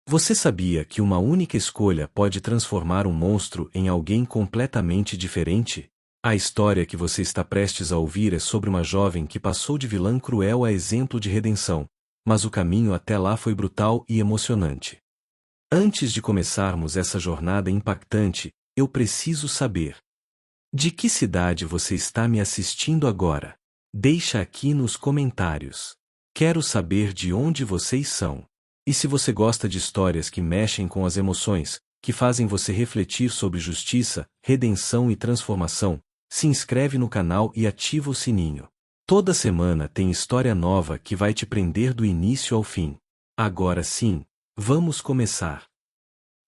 Você sabia que uma única escolha pode transformar um monstro em alguém completamente diferente? A história que você está prestes a ouvir é sobre uma jovem que passou de vilã cruel a exemplo de redenção, mas o caminho até lá foi brutal e emocionante. Antes de começarmos essa jornada impactante, eu preciso saber: de que cidade você está me assistindo agora? Deixa aqui nos comentários. Quero saber de onde vocês são. E se você gosta de histórias que mexem com as emoções, que fazem você refletir sobre justiça, redenção e transformação, se inscreve no canal e ativa o sininho. Toda semana tem história nova que vai te prender do início ao fim. Agora sim, vamos começar.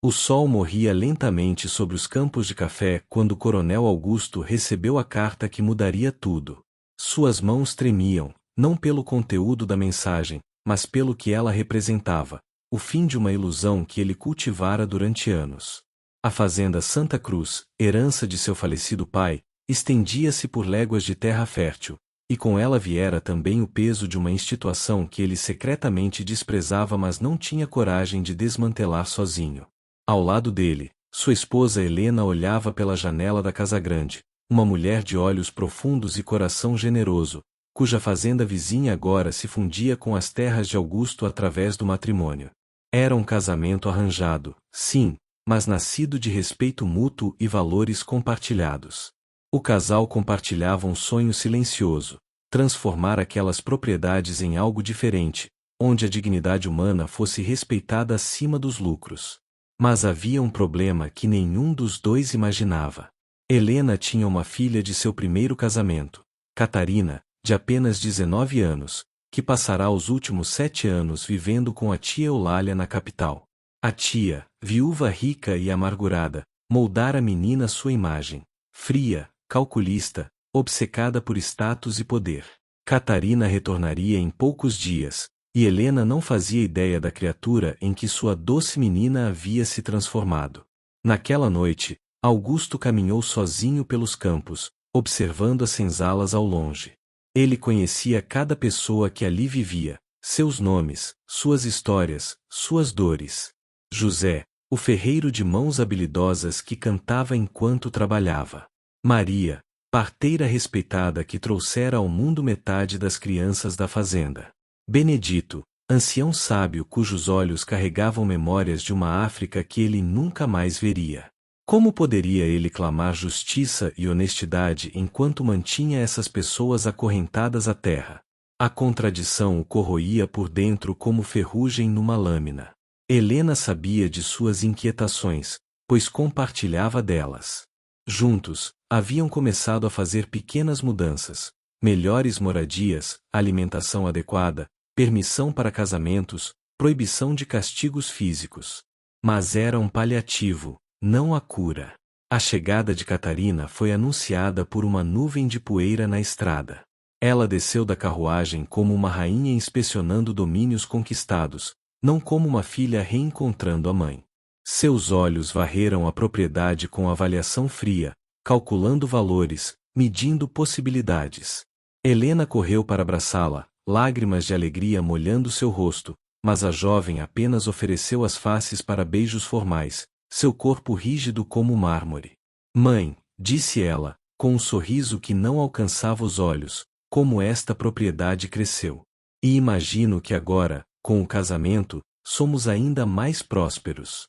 O sol morria lentamente sobre os campos de café quando o Coronel Augusto recebeu a carta que mudaria tudo. Suas mãos tremiam, não pelo conteúdo da mensagem, mas pelo que ela representava, o fim de uma ilusão que ele cultivara durante anos. A fazenda Santa Cruz, herança de seu falecido pai, estendia-se por léguas de terra fértil, e com ela viera também o peso de uma instituição que ele secretamente desprezava, mas não tinha coragem de desmantelar sozinho. Ao lado dele, sua esposa Helena olhava pela janela da casa grande, uma mulher de olhos profundos e coração generoso, cuja fazenda vizinha agora se fundia com as terras de Augusto através do matrimônio. Era um casamento arranjado, sim, mas nascido de respeito mútuo e valores compartilhados. O casal compartilhava um sonho silencioso: transformar aquelas propriedades em algo diferente, onde a dignidade humana fosse respeitada acima dos lucros. Mas havia um problema que nenhum dos dois imaginava. Helena tinha uma filha de seu primeiro casamento, Catarina, de apenas 19 anos, que passará os últimos 7 anos vivendo com a tia Eulália na capital. A tia, viúva rica e amargurada, moldara a menina à sua imagem, fria, calculista, obcecada por status e poder. Catarina retornaria em poucos dias, e Helena não fazia ideia da criatura em que sua doce menina havia se transformado. Naquela noite, Augusto caminhou sozinho pelos campos, observando as senzalas ao longe. Ele conhecia cada pessoa que ali vivia, seus nomes, suas histórias, suas dores. José, o ferreiro de mãos habilidosas que cantava enquanto trabalhava. Maria, parteira respeitada que trouxera ao mundo metade das crianças da fazenda. Benedito, ancião sábio cujos olhos carregavam memórias de uma África que ele nunca mais veria. Como poderia ele clamar justiça e honestidade enquanto mantinha essas pessoas acorrentadas à terra? A contradição o corroía por dentro como ferrugem numa lâmina. Helena sabia de suas inquietações, pois compartilhava delas. Juntos, haviam começado a fazer pequenas mudanças: melhores moradias, alimentação adequada, permissão para casamentos, proibição de castigos físicos. Mas era um paliativo, não a cura. A chegada de Catarina foi anunciada por uma nuvem de poeira na estrada. Ela desceu da carruagem como uma rainha inspecionando domínios conquistados, não como uma filha reencontrando a mãe. Seus olhos varreram a propriedade com avaliação fria, calculando valores, medindo possibilidades. Helena correu para abraçá-la, lágrimas de alegria molhando seu rosto, mas a jovem apenas ofereceu as faces para beijos formais, seu corpo rígido como mármore. Mãe, disse ela, com um sorriso que não alcançava os olhos, como esta propriedade cresceu. E imagino que agora, com o casamento, somos ainda mais prósperos.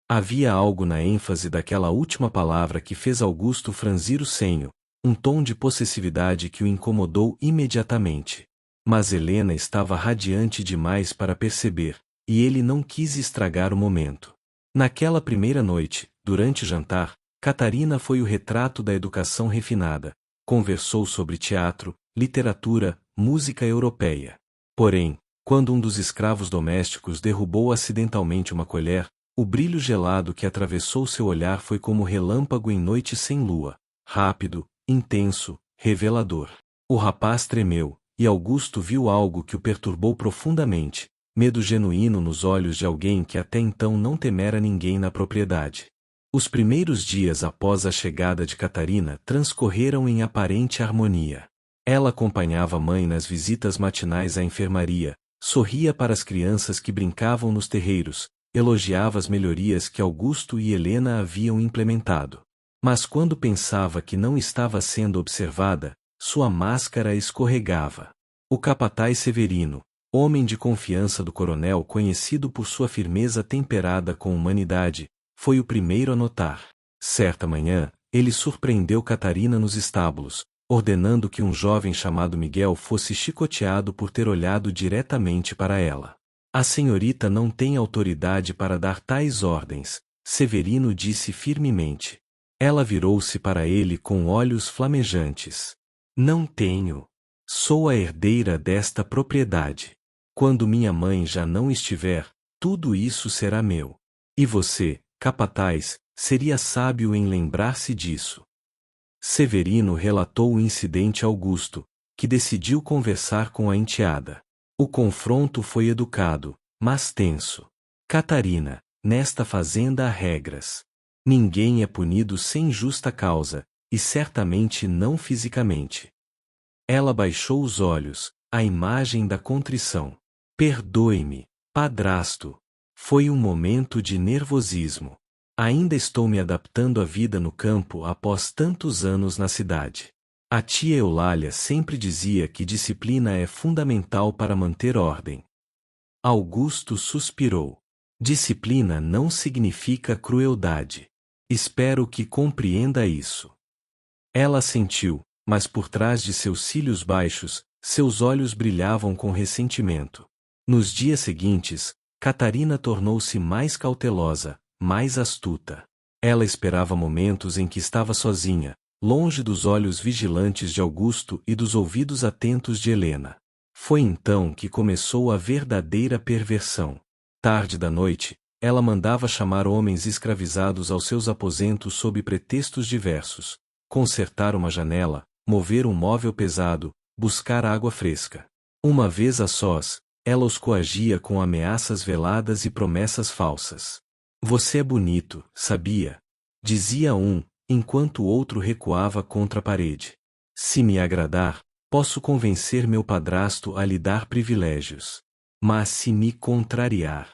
Havia algo na ênfase daquela última palavra que fez Augusto franzir o senho, um tom de possessividade que o incomodou imediatamente. Mas Helena estava radiante demais para perceber, e ele não quis estragar o momento. Naquela primeira noite, durante o jantar, Catarina foi o retrato da educação refinada. Conversou sobre teatro, literatura, música europeia. Porém, quando um dos escravos domésticos derrubou acidentalmente uma colher, o brilho gelado que atravessou seu olhar foi como relâmpago em noite sem lua. Rápido, intenso, revelador. O rapaz tremeu, e Augusto viu algo que o perturbou profundamente: medo genuíno nos olhos de alguém que até então não temera ninguém na propriedade. Os primeiros dias após a chegada de Catarina transcorreram em aparente harmonia. Ela acompanhava a mãe nas visitas matinais à enfermaria, sorria para as crianças que brincavam nos terreiros, elogiava as melhorias que Augusto e Helena haviam implementado. Mas quando pensava que não estava sendo observada, sua máscara escorregava. O capataz Severino, homem de confiança do coronel conhecido por sua firmeza temperada com humanidade, foi o primeiro a notar. Certa manhã, ele surpreendeu Catarina nos estábulos, ordenando que um jovem chamado Miguel fosse chicoteado por ter olhado diretamente para ela. A senhorita não tem autoridade para dar tais ordens, Severino disse firmemente. Ela virou-se para ele com olhos flamejantes. Não tenho. Sou a herdeira desta propriedade. Quando minha mãe já não estiver, tudo isso será meu. E você, capataz, seria sábio em lembrar-se disso. Severino relatou o incidente a Augusto, que decidiu conversar com a enteada. O confronto foi educado, mas tenso. Catarina, nesta fazenda há regras. Ninguém é punido sem justa causa, e certamente não fisicamente. Ela baixou os olhos, a imagem da contrição. Perdoe-me, padrasto. Foi um momento de nervosismo. Ainda estou me adaptando à vida no campo após tantos anos na cidade. A tia Eulália sempre dizia que disciplina é fundamental para manter ordem. Augusto suspirou. Disciplina não significa crueldade. Espero que compreenda isso. Ela sentiu, mas por trás de seus cílios baixos, seus olhos brilhavam com ressentimento. Nos dias seguintes, Catarina tornou-se mais cautelosa, mais astuta. Ela esperava momentos em que estava sozinha, longe dos olhos vigilantes de Augusto e dos ouvidos atentos de Helena. Foi então que começou a verdadeira perversão. Tarde da noite, ela mandava chamar homens escravizados aos seus aposentos sob pretextos diversos, consertar uma janela, mover um móvel pesado, buscar água fresca. Uma vez a sós, ela os coagia com ameaças veladas e promessas falsas. Você é bonito, sabia? Dizia um, enquanto o outro recuava contra a parede. Se me agradar, posso convencer meu padrasto a lhe dar privilégios. Mas se me contrariar...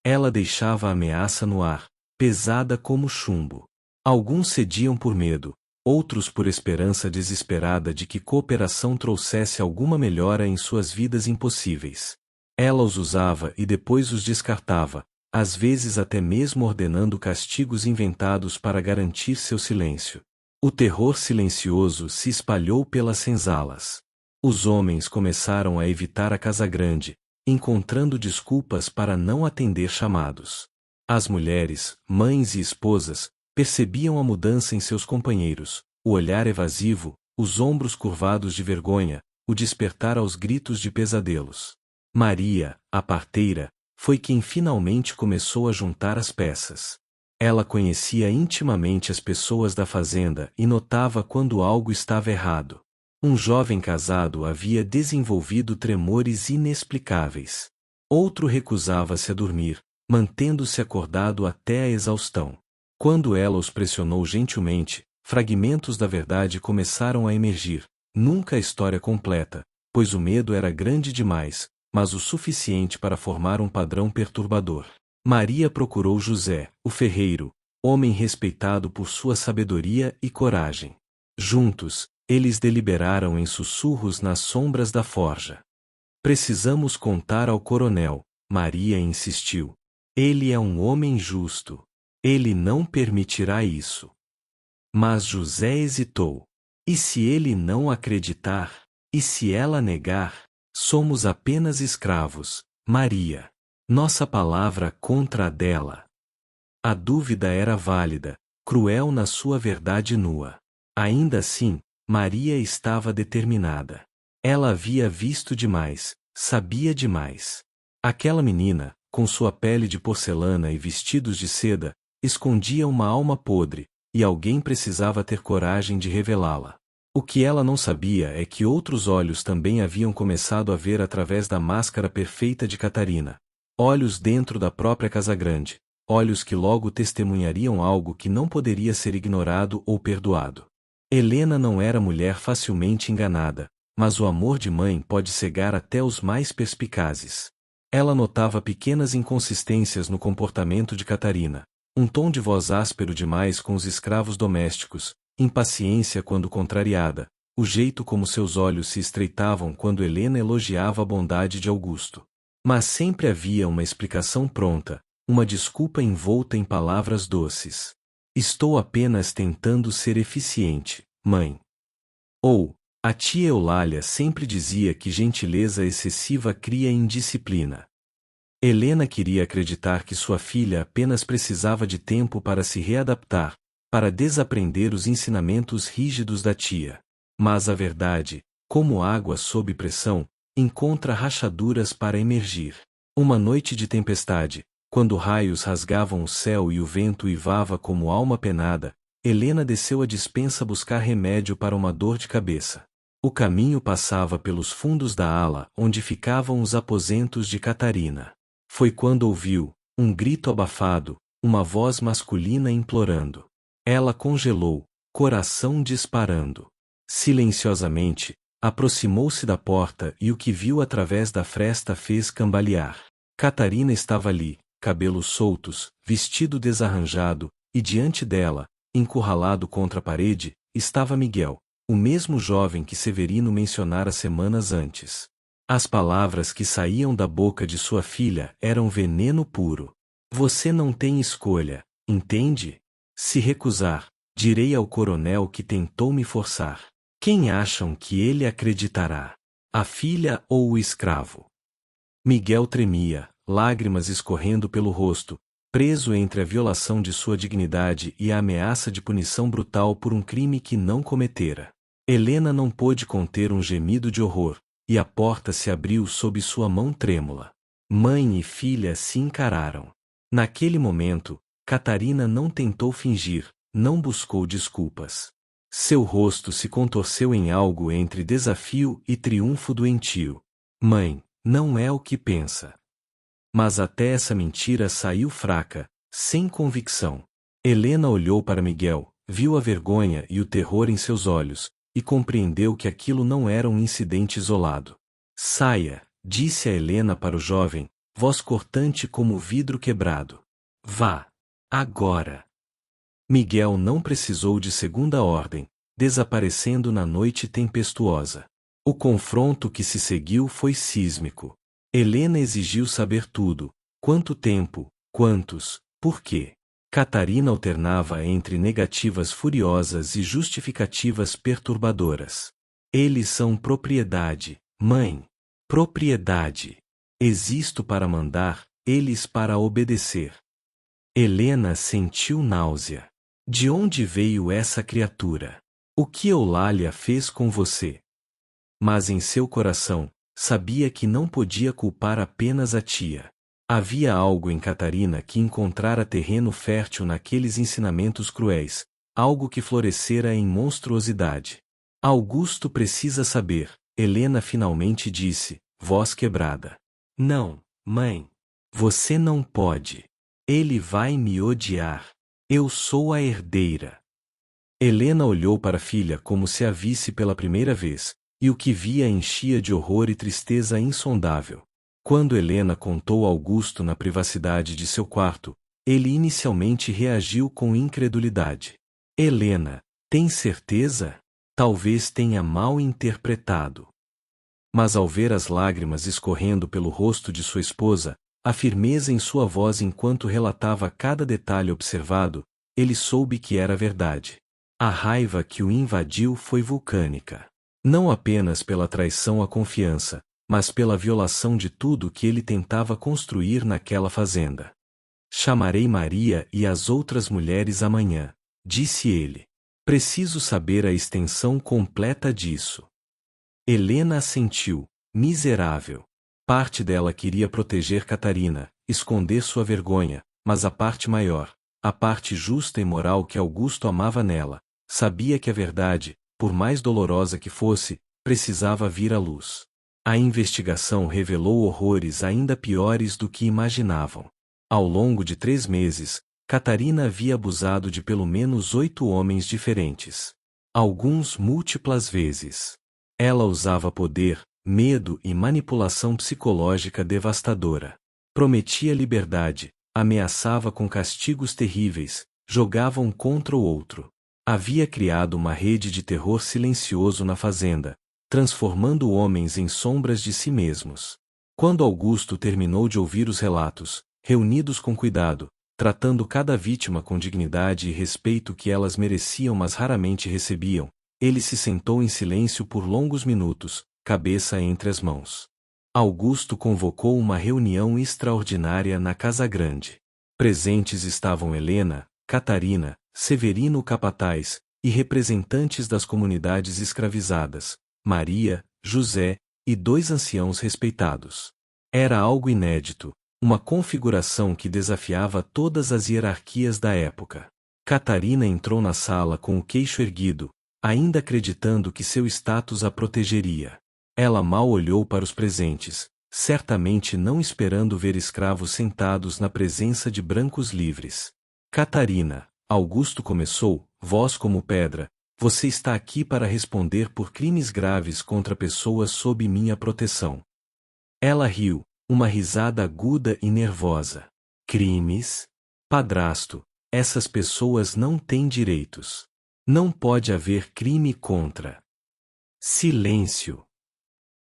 Ela deixava a ameaça no ar, pesada como chumbo. Alguns cediam por medo, outros por esperança desesperada de que cooperação trouxesse alguma melhora em suas vidas impossíveis. Ela os usava e depois os descartava, às vezes até mesmo ordenando castigos inventados para garantir seu silêncio. O terror silencioso se espalhou pelas senzalas. Os homens começaram a evitar a casa grande, encontrando desculpas para não atender chamados. As mulheres, mães e esposas, percebiam a mudança em seus companheiros, o olhar evasivo, os ombros curvados de vergonha, o despertar aos gritos de pesadelos. Maria, a parteira, foi quem finalmente começou a juntar as peças. Ela conhecia intimamente as pessoas da fazenda e notava quando algo estava errado. Um jovem casado havia desenvolvido tremores inexplicáveis. Outro recusava-se a dormir, mantendo-se acordado até a exaustão. Quando ela os pressionou gentilmente, fragmentos da verdade começaram a emergir, nunca a história completa, pois o medo era grande demais, mas o suficiente para formar um padrão perturbador. Maria procurou José, o ferreiro, homem respeitado por sua sabedoria e coragem. Juntos, eles deliberaram em sussurros nas sombras da forja. Precisamos contar ao coronel, Maria insistiu. Ele é um homem justo. Ele não permitirá isso. Mas José hesitou. E se ele não acreditar? E se ela negar? Somos apenas escravos, Maria. Nossa palavra contra a dela. A dúvida era válida, cruel na sua verdade nua. Ainda assim, Maria estava determinada. Ela havia visto demais, sabia demais. Aquela menina, com sua pele de porcelana e vestidos de seda, escondia uma alma podre, e alguém precisava ter coragem de revelá-la. O que ela não sabia é que outros olhos também haviam começado a ver através da máscara perfeita de Catarina. Olhos dentro da própria Casagrande, olhos que logo testemunhariam algo que não poderia ser ignorado ou perdoado. Helena não era mulher facilmente enganada, mas o amor de mãe pode cegar até os mais perspicazes. Ela notava pequenas inconsistências no comportamento de Catarina, um tom de voz áspero demais com os escravos domésticos, impaciência quando contrariada, o jeito como seus olhos se estreitavam quando Helena elogiava a bondade de Augusto. Mas sempre havia uma explicação pronta, uma desculpa envolta em palavras doces. Estou apenas tentando ser eficiente, mãe. Ou, a tia Eulália sempre dizia que gentileza excessiva cria indisciplina. Helena queria acreditar que sua filha apenas precisava de tempo para se readaptar, para desaprender os ensinamentos rígidos da tia. Mas a verdade, como água sob pressão, encontra rachaduras para emergir. Uma noite de tempestade, quando raios rasgavam o céu e o vento uivava como alma penada, Helena desceu à despensa buscar remédio para uma dor de cabeça. O caminho passava pelos fundos da ala onde ficavam os aposentos de Catarina. Foi quando ouviu um grito abafado, uma voz masculina implorando. Ela congelou, coração disparando. Silenciosamente, aproximou-se da porta e o que viu através da fresta fez cambalear. Catarina estava ali, cabelos soltos, vestido desarranjado, e diante dela, encurralado contra a parede, estava Miguel, o mesmo jovem que Severino mencionara semanas antes. As palavras que saíam da boca de sua filha eram veneno puro. Você não tem escolha, entende? Se recusar, direi ao coronel que tentou me forçar. Quem acham que ele acreditará? A filha ou o escravo? Miguel tremia, lágrimas escorrendo pelo rosto, preso entre a violação de sua dignidade e a ameaça de punição brutal por um crime que não cometera. Helena não pôde conter um gemido de horror, e a porta se abriu sob sua mão trêmula. Mãe e filha se encararam. Naquele momento, Catarina não tentou fingir, não buscou desculpas. Seu rosto se contorceu em algo entre desafio e triunfo doentio. Mãe, não é o que pensa. Mas até essa mentira saiu fraca, sem convicção. Helena olhou para Miguel, viu a vergonha e o terror em seus olhos, e compreendeu que aquilo não era um incidente isolado. Saia, disse a Helena para o jovem, voz cortante como vidro quebrado. Vá. Agora. Miguel não precisou de segunda ordem, desaparecendo na noite tempestuosa. O confronto que se seguiu foi sísmico. Helena exigiu saber tudo: quanto tempo, quantos, por quê. Catarina alternava entre negativas furiosas e justificativas perturbadoras. Eles são propriedade, mãe. Propriedade. Existo para mandar, eles para obedecer. Helena sentiu náusea. De onde veio essa criatura? O que Eulália fez com você? Mas em seu coração, sabia que não podia culpar apenas a tia. Havia algo em Catarina que encontrara terreno fértil naqueles ensinamentos cruéis, algo que florescera em monstruosidade. Augusto precisa saber, Helena finalmente disse, voz quebrada. Não, mãe. Você não pode. Ele vai me odiar. Eu sou a herdeira. Helena olhou para a filha como se a visse pela primeira vez, e o que via enchia de horror e tristeza insondável. Quando Helena contou a Augusto na privacidade de seu quarto, ele inicialmente reagiu com incredulidade. Helena, tem certeza? Talvez tenha mal interpretado. Mas ao ver as lágrimas escorrendo pelo rosto de sua esposa, a firmeza em sua voz enquanto relatava cada detalhe observado, ele soube que era verdade. A raiva que o invadiu foi vulcânica. Não apenas pela traição à confiança, mas pela violação de tudo que ele tentava construir naquela fazenda. Chamarei Maria e as outras mulheres amanhã, disse ele. Preciso saber a extensão completa disso. Helena assentiu, miserável. Parte dela queria proteger Catarina, esconder sua vergonha, mas a parte maior, a parte justa e moral que Augusto amava nela, sabia que a verdade, por mais dolorosa que fosse, precisava vir à luz. A investigação revelou horrores ainda piores do que imaginavam. Ao longo de 3 meses, Catarina havia abusado de pelo menos 8 homens diferentes. Alguns múltiplas vezes. Ela usava poder, medo e manipulação psicológica devastadora. Prometia liberdade, ameaçava com castigos terríveis, jogava um contra o outro. Havia criado uma rede de terror silencioso na fazenda, transformando homens em sombras de si mesmos. Quando Augusto terminou de ouvir os relatos, reunidos com cuidado, tratando cada vítima com dignidade e respeito que elas mereciam mas raramente recebiam, ele se sentou em silêncio por longos minutos, cabeça entre as mãos. Augusto convocou uma reunião extraordinária na Casa Grande. Presentes estavam Helena, Catarina, Severino o capataz, e representantes das comunidades escravizadas, Maria, José, e 2 anciãos respeitados. Era algo inédito, uma configuração que desafiava todas as hierarquias da época. Catarina entrou na sala com o queixo erguido, ainda acreditando que seu status a protegeria. Ela mal olhou para os presentes, certamente não esperando ver escravos sentados na presença de brancos livres. Catarina, Augusto começou, voz como pedra, você está aqui para responder por crimes graves contra pessoas sob minha proteção. Ela riu, uma risada aguda e nervosa. Crimes? Padrasto, essas pessoas não têm direitos. Não pode haver crime contra. Silêncio.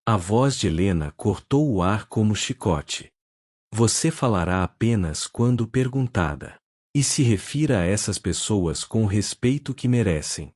A voz de Helena cortou o ar como chicote. Você falará apenas quando perguntada. E se refira a essas pessoas com o respeito que merecem.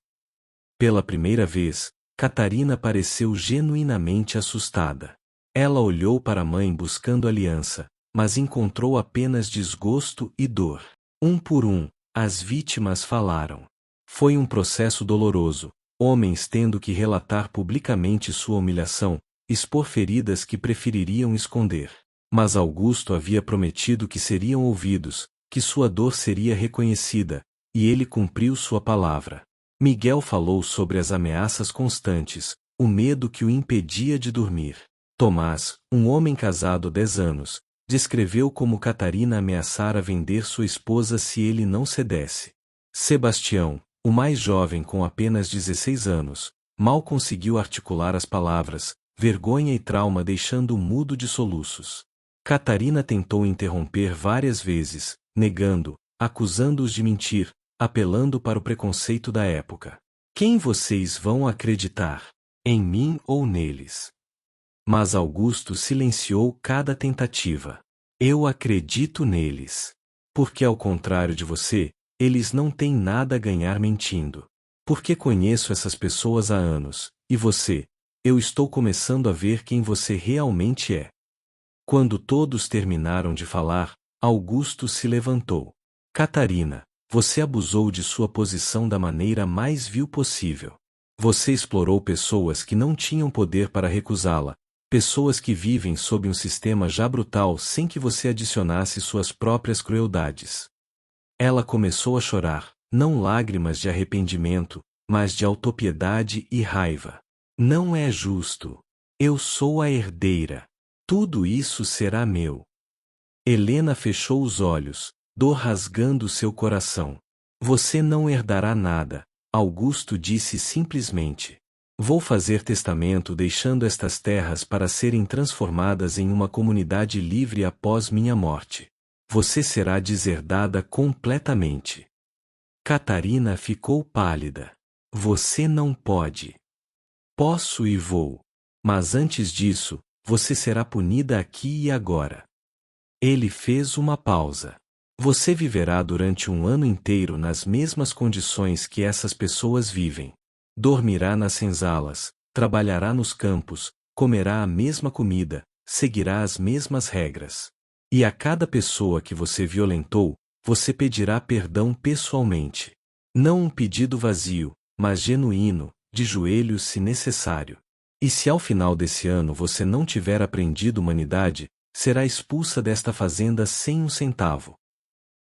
Pela primeira vez, Catarina pareceu genuinamente assustada. Ela olhou para a mãe buscando aliança, mas encontrou apenas desgosto e dor. Um por um, as vítimas falaram. Foi um processo doloroso, homens tendo que relatar publicamente sua humilhação, expor feridas que prefeririam esconder. Mas Augusto havia prometido que seriam ouvidos, que sua dor seria reconhecida, e ele cumpriu sua palavra. Miguel falou sobre as ameaças constantes, o medo que o impedia de dormir. Tomás, um homem casado há 10 anos, descreveu como Catarina ameaçara vender sua esposa se ele não cedesse. Sebastião, o mais jovem com apenas 16 anos, mal conseguiu articular as palavras, vergonha e trauma deixando-o mudo de soluços. Catarina tentou interromper várias vezes, negando, acusando-os de mentir, apelando para o preconceito da época. Quem vocês vão acreditar? Em mim ou neles? Mas Augusto silenciou cada tentativa. Eu acredito neles. Porque ao contrário de você, eles não têm nada a ganhar mentindo. Porque conheço essas pessoas há anos, e você, eu estou começando a ver quem você realmente é. Quando todos terminaram de falar, Augusto se levantou. Catarina, você abusou de sua posição da maneira mais vil possível. Você explorou pessoas que não tinham poder para recusá-la, pessoas que vivem sob um sistema já brutal sem que você adicionasse suas próprias crueldades. Ela começou a chorar, não lágrimas de arrependimento, mas de autopiedade e raiva. Não é justo. Eu sou a herdeira. Tudo isso será meu. Helena fechou os olhos, dor rasgando seu coração. Você não herdará nada, Augusto disse simplesmente. Vou fazer testamento deixando estas terras para serem transformadas em uma comunidade livre após minha morte. Você será deserdada completamente. Catarina ficou pálida. Você não pode. Posso e vou. Mas antes disso, você será punida aqui e agora. Ele fez uma pausa. Você viverá durante um ano inteiro nas mesmas condições que essas pessoas vivem. Dormirá nas senzalas, trabalhará nos campos, comerá a mesma comida, seguirá as mesmas regras. E a cada pessoa que você violentou, você pedirá perdão pessoalmente. Não um pedido vazio, mas genuíno, de joelhos se necessário. E se ao final desse ano você não tiver aprendido humanidade, será expulsa desta fazenda sem um centavo.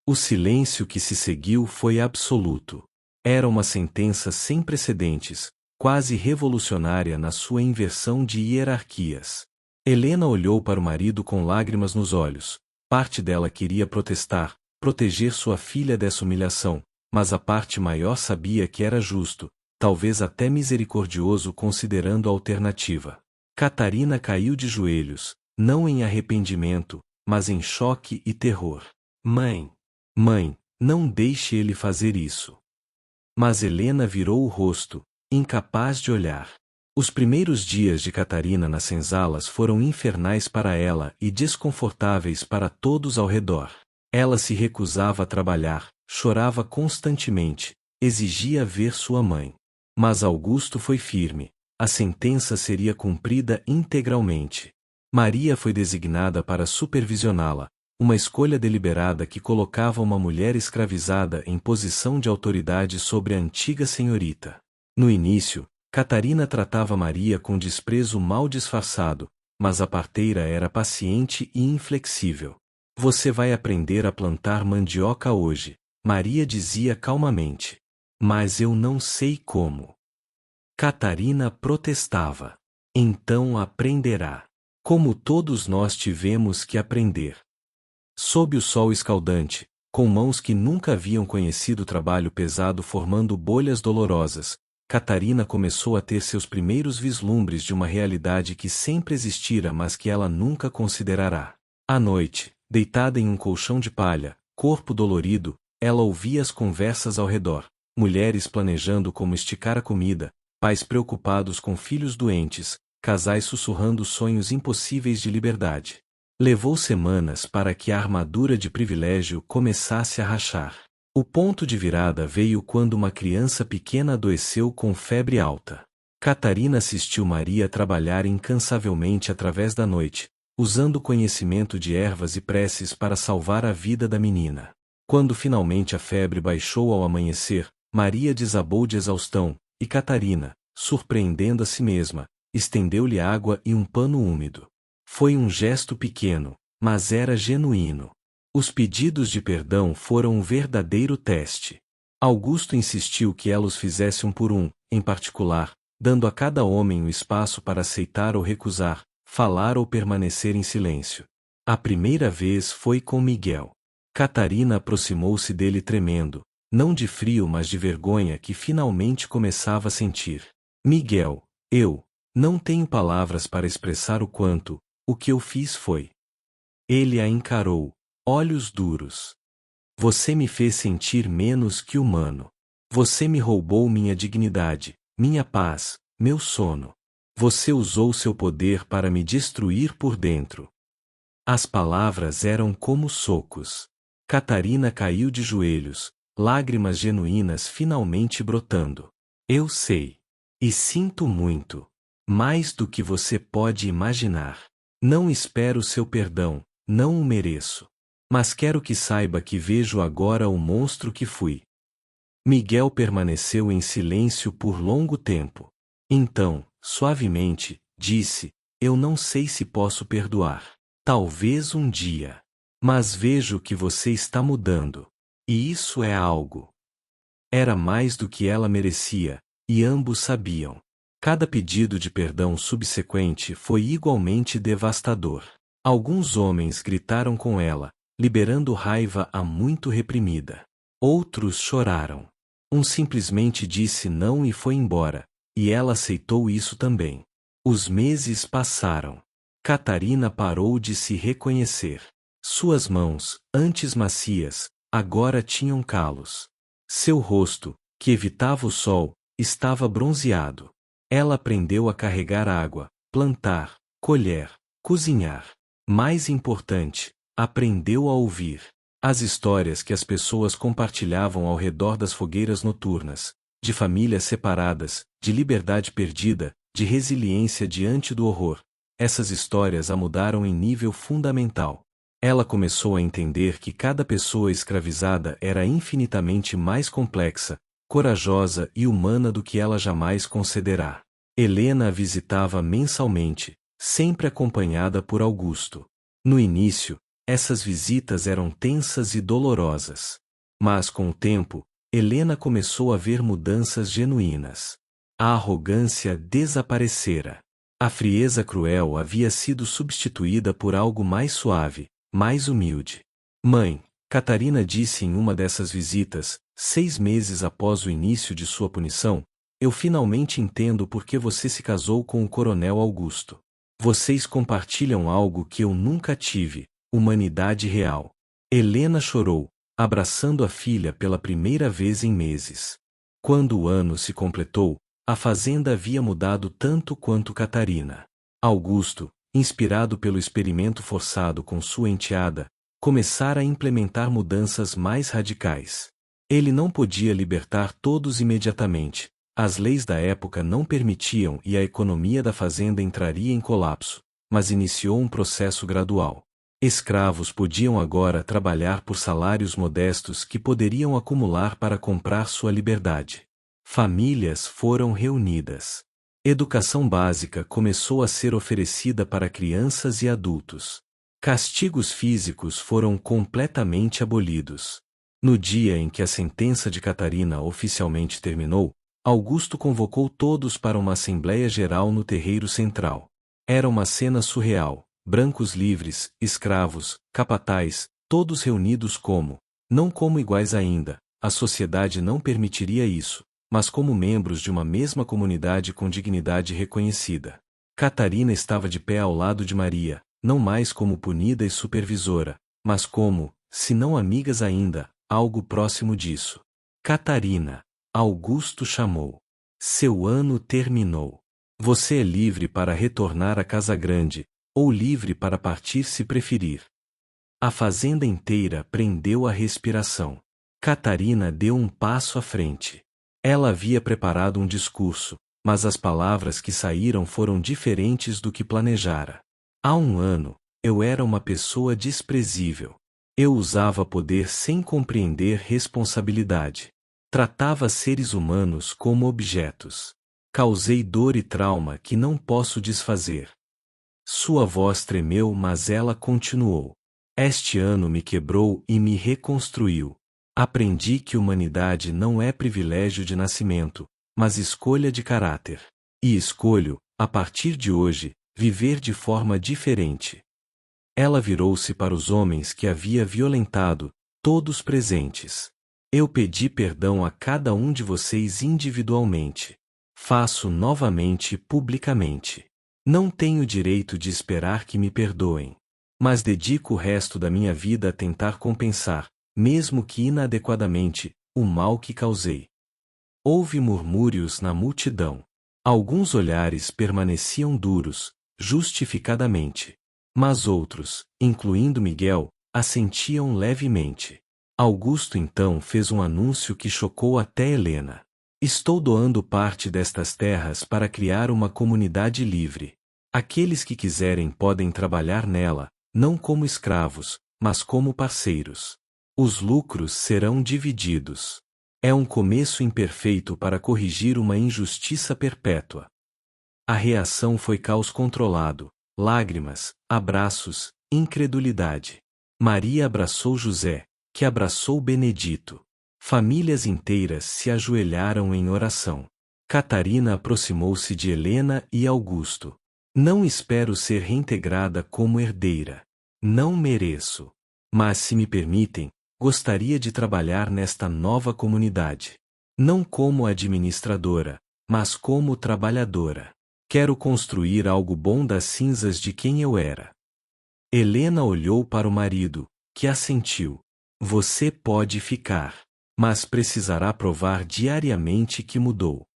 O silêncio que se seguiu foi absoluto. Era uma sentença sem precedentes, quase revolucionária na sua inversão de hierarquias. Helena olhou para o marido com lágrimas nos olhos. Parte dela queria protestar, proteger sua filha dessa humilhação, mas a parte maior sabia que era justo, talvez até misericordioso considerando a alternativa. Catarina caiu de joelhos, não em arrependimento, mas em choque e terror. Mãe! Mãe, não deixe ele fazer isso. Mas Helena virou o rosto, incapaz de olhar. Os primeiros dias de Catarina nas senzalas foram infernais para ela e desconfortáveis para todos ao redor. Ela se recusava a trabalhar, chorava constantemente, exigia ver sua mãe. Mas Augusto foi firme. A sentença seria cumprida integralmente. Maria foi designada para supervisioná-la, uma escolha deliberada que colocava uma mulher escravizada em posição de autoridade sobre a antiga senhorita. No início, Catarina tratava Maria com desprezo mal disfarçado, mas a parteira era paciente e inflexível. Você vai aprender a plantar mandioca hoje, Maria dizia calmamente. Mas eu não sei como. Catarina protestava. Então aprenderá. Como todos nós tivemos que aprender. Sob o sol escaldante, com mãos que nunca haviam conhecido trabalho pesado formando bolhas dolorosas, Catarina começou a ter seus primeiros vislumbres de uma realidade que sempre existira mas que ela nunca considerará. À noite, deitada em um colchão de palha, corpo dolorido, ela ouvia as conversas ao redor, mulheres planejando como esticar a comida, pais preocupados com filhos doentes, casais sussurrando sonhos impossíveis de liberdade. Levou semanas para que a armadura de privilégio começasse a rachar. O ponto de virada veio quando uma criança pequena adoeceu com febre alta. Catarina assistiu Maria trabalhar incansavelmente através da noite, usando o conhecimento de ervas e preces para salvar a vida da menina. Quando finalmente a febre baixou ao amanhecer, Maria desabou de exaustão, e Catarina, surpreendendo a si mesma, estendeu-lhe água e um pano úmido. Foi um gesto pequeno, mas era genuíno. Os pedidos de perdão foram um verdadeiro teste. Augusto insistiu que ela os fizesse um por um, em particular, dando a cada homem o espaço para aceitar ou recusar, falar ou permanecer em silêncio. A primeira vez foi com Miguel. Catarina aproximou-se dele tremendo, não de frio mas de vergonha que finalmente começava a sentir. Miguel, eu não tenho palavras para expressar o que eu fiz foi. Ele a encarou, olhos duros. Você me fez sentir menos que humano. Você me roubou minha dignidade, minha paz, meu sono. Você usou seu poder para me destruir por dentro. As palavras eram como socos. Catarina caiu de joelhos, lágrimas genuínas finalmente brotando. Eu sei. E sinto muito. Mais do que você pode imaginar. Não espero seu perdão, não o mereço. Mas quero que saiba que vejo agora o monstro que fui. Miguel permaneceu em silêncio por longo tempo. Então, suavemente, disse, eu não sei se posso perdoar. Talvez um dia. Mas vejo que você está mudando. E isso é algo. Era mais do que ela merecia, e ambos sabiam. Cada pedido de perdão subsequente foi igualmente devastador. Alguns homens gritaram com ela, liberando raiva há muito reprimida. Outros choraram. Um simplesmente disse não e foi embora, e ela aceitou isso também. Os meses passaram. Catarina parou de se reconhecer. Suas mãos, antes macias, agora tinham calos. Seu rosto, que evitava o sol, estava bronzeado. Ela aprendeu a carregar água, plantar, colher, cozinhar. Mais importante, aprendeu a ouvir. As histórias que as pessoas compartilhavam ao redor das fogueiras noturnas, de famílias separadas, de liberdade perdida, de resiliência diante do horror. Essas histórias a mudaram em nível fundamental. Ela começou a entender que cada pessoa escravizada era infinitamente mais complexa, corajosa e humana do que ela jamais concederá. Helena a visitava mensalmente, sempre acompanhada por Augusto. No início, essas visitas eram tensas e dolorosas. Mas com o tempo, Helena começou a ver mudanças genuínas. A arrogância desaparecera. A frieza cruel havia sido substituída por algo mais suave, mais humilde. Mãe, Catarina disse em uma dessas visitas, 6 meses após o início de sua punição, eu finalmente entendo por que você se casou com o coronel Augusto. Vocês compartilham algo que eu nunca tive, humanidade real. Helena chorou, abraçando a filha pela primeira vez em meses. Quando o ano se completou, a fazenda havia mudado tanto quanto Catarina. Augusto, inspirado pelo experimento forçado com sua enteada, começara a implementar mudanças mais radicais. Ele não podia libertar todos imediatamente. As leis da época não permitiam e a economia da fazenda entraria em colapso, mas iniciou um processo gradual. Escravos podiam agora trabalhar por salários modestos que poderiam acumular para comprar sua liberdade. Famílias foram reunidas. Educação básica começou a ser oferecida para crianças e adultos. Castigos físicos foram completamente abolidos. No dia em que a sentença de Catarina oficialmente terminou, Augusto convocou todos para uma assembleia geral no terreiro central. Era uma cena surreal, brancos livres, escravos, capatazes, todos reunidos não como iguais ainda, a sociedade não permitiria isso, mas como membros de uma mesma comunidade com dignidade reconhecida. Catarina estava de pé ao lado de Maria, não mais como punida e supervisora, mas como, se não amigas ainda, algo próximo disso. Catarina, Augusto chamou. Seu ano terminou. Você é livre para retornar à casa grande, ou livre para partir se preferir. A fazenda inteira prendeu a respiração. Catarina deu um passo à frente. Ela havia preparado um discurso, mas as palavras que saíram foram diferentes do que planejara. Há um ano, eu era uma pessoa desprezível. Eu usava poder sem compreender responsabilidade. Tratava seres humanos como objetos. Causei dor e trauma que não posso desfazer. Sua voz tremeu, mas ela continuou. Este ano me quebrou e me reconstruiu. Aprendi que humanidade não é privilégio de nascimento, mas escolha de caráter. E escolho, a partir de hoje, viver de forma diferente. Ela virou-se para os homens que havia violentado, todos presentes. Eu pedi perdão a cada um de vocês individualmente. Faço novamente publicamente. Não tenho direito de esperar que me perdoem. Mas dedico o resto da minha vida a tentar compensar, mesmo que inadequadamente, o mal que causei. Houve murmúrios na multidão. Alguns olhares permaneciam duros, justificadamente. Mas outros, incluindo Miguel, assentiam levemente. Augusto então fez um anúncio que chocou até Helena. Estou doando parte destas terras para criar uma comunidade livre. Aqueles que quiserem podem trabalhar nela, não como escravos, mas como parceiros. Os lucros serão divididos. É um começo imperfeito para corrigir uma injustiça perpétua. A reação foi caos controlado, lágrimas, abraços, incredulidade. Maria abraçou José, que abraçou Benedito. Famílias inteiras se ajoelharam em oração. Catarina aproximou-se de Helena e Augusto. Não espero ser reintegrada como herdeira. Não mereço. Mas se me permitem, gostaria de trabalhar nesta nova comunidade. Não como administradora, mas como trabalhadora. Quero construir algo bom das cinzas de quem eu era. Helena olhou para o marido, que assentiu. Você pode ficar, mas precisará provar diariamente que mudou.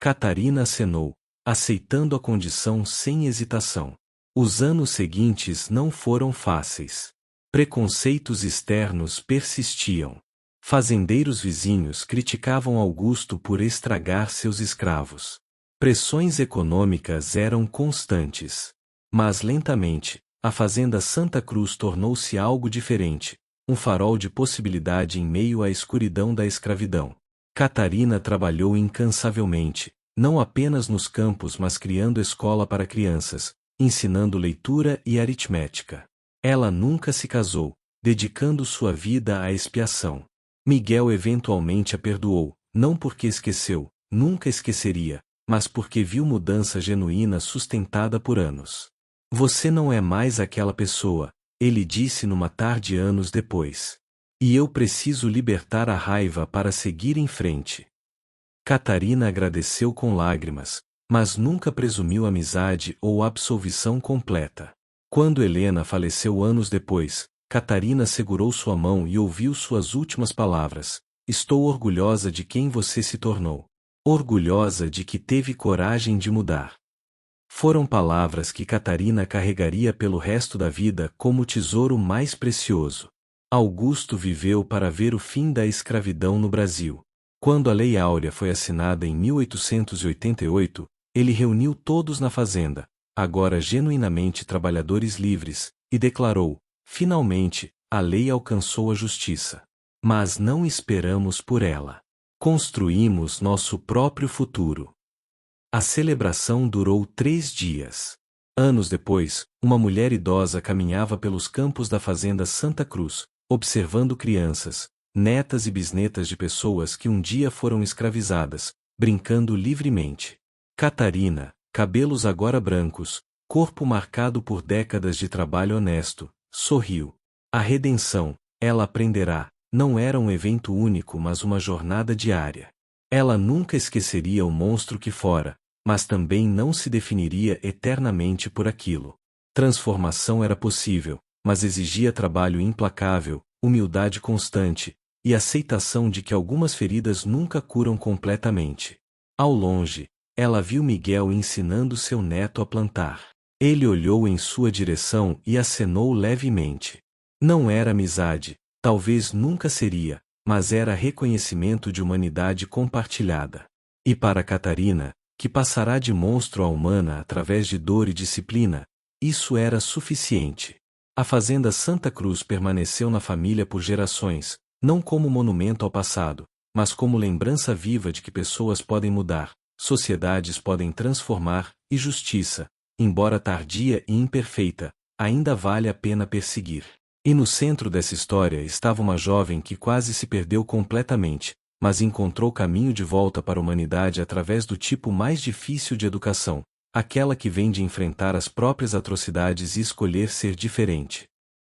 Catarina acenou, aceitando a condição sem hesitação. Os anos seguintes não foram fáceis. Preconceitos externos persistiam. Fazendeiros vizinhos criticavam Augusto por estragar seus escravos. Pressões econômicas eram constantes. Mas lentamente, a fazenda Santa Cruz tornou-se algo diferente, um farol de possibilidade em meio à escuridão da escravidão. Catarina trabalhou incansavelmente, não apenas nos campos mas criando escola para crianças, ensinando leitura e aritmética. Ela nunca se casou, dedicando sua vida à expiação. Miguel eventualmente a perdoou, não porque esqueceu, nunca esqueceria, mas porque viu mudança genuína sustentada por anos. Você não é mais aquela pessoa, ele disse numa tarde anos depois. E eu preciso libertar a raiva para seguir em frente. Catarina agradeceu com lágrimas, mas nunca presumiu amizade ou absolvição completa. Quando Helena faleceu anos depois, Catarina segurou sua mão e ouviu suas últimas palavras: "Estou orgulhosa de quem você se tornou. Orgulhosa de que teve coragem de mudar." Foram palavras que Catarina carregaria pelo resto da vida como o tesouro mais precioso. Augusto viveu para ver o fim da escravidão no Brasil. Quando a Lei Áurea foi assinada em 1888, ele reuniu todos na fazenda, agora genuinamente trabalhadores livres, e declarou: "Finalmente, a lei alcançou a justiça. Mas não esperamos por ela. Construímos nosso próprio futuro." A celebração durou 3 dias. Anos depois, uma mulher idosa caminhava pelos campos da fazenda Santa Cruz, observando crianças, netas e bisnetas de pessoas que um dia foram escravizadas, brincando livremente. Catarina, cabelos agora brancos, corpo marcado por décadas de trabalho honesto, sorriu. A redenção, ela aprenderá, não era um evento único mas uma jornada diária. Ela nunca esqueceria o monstro que fora, mas também não se definiria eternamente por aquilo. Transformação era possível, mas exigia trabalho implacável, humildade constante, e aceitação de que algumas feridas nunca curam completamente. Ao longe, ela viu Miguel ensinando seu neto a plantar. Ele olhou em sua direção e acenou levemente. Não era amizade, talvez nunca seria, mas era reconhecimento de humanidade compartilhada. E para Catarina, que passará de monstro a humana através de dor e disciplina, isso era suficiente. A fazenda Santa Cruz permaneceu na família por gerações, não como monumento ao passado, mas como lembrança viva de que pessoas podem mudar, sociedades podem transformar, e justiça, embora tardia e imperfeita, ainda vale a pena perseguir. E no centro dessa história estava uma jovem que quase se perdeu completamente, mas encontrou caminho de volta para a humanidade através do tipo mais difícil de educação, aquela que vem de enfrentar as próprias atrocidades e escolher ser diferente.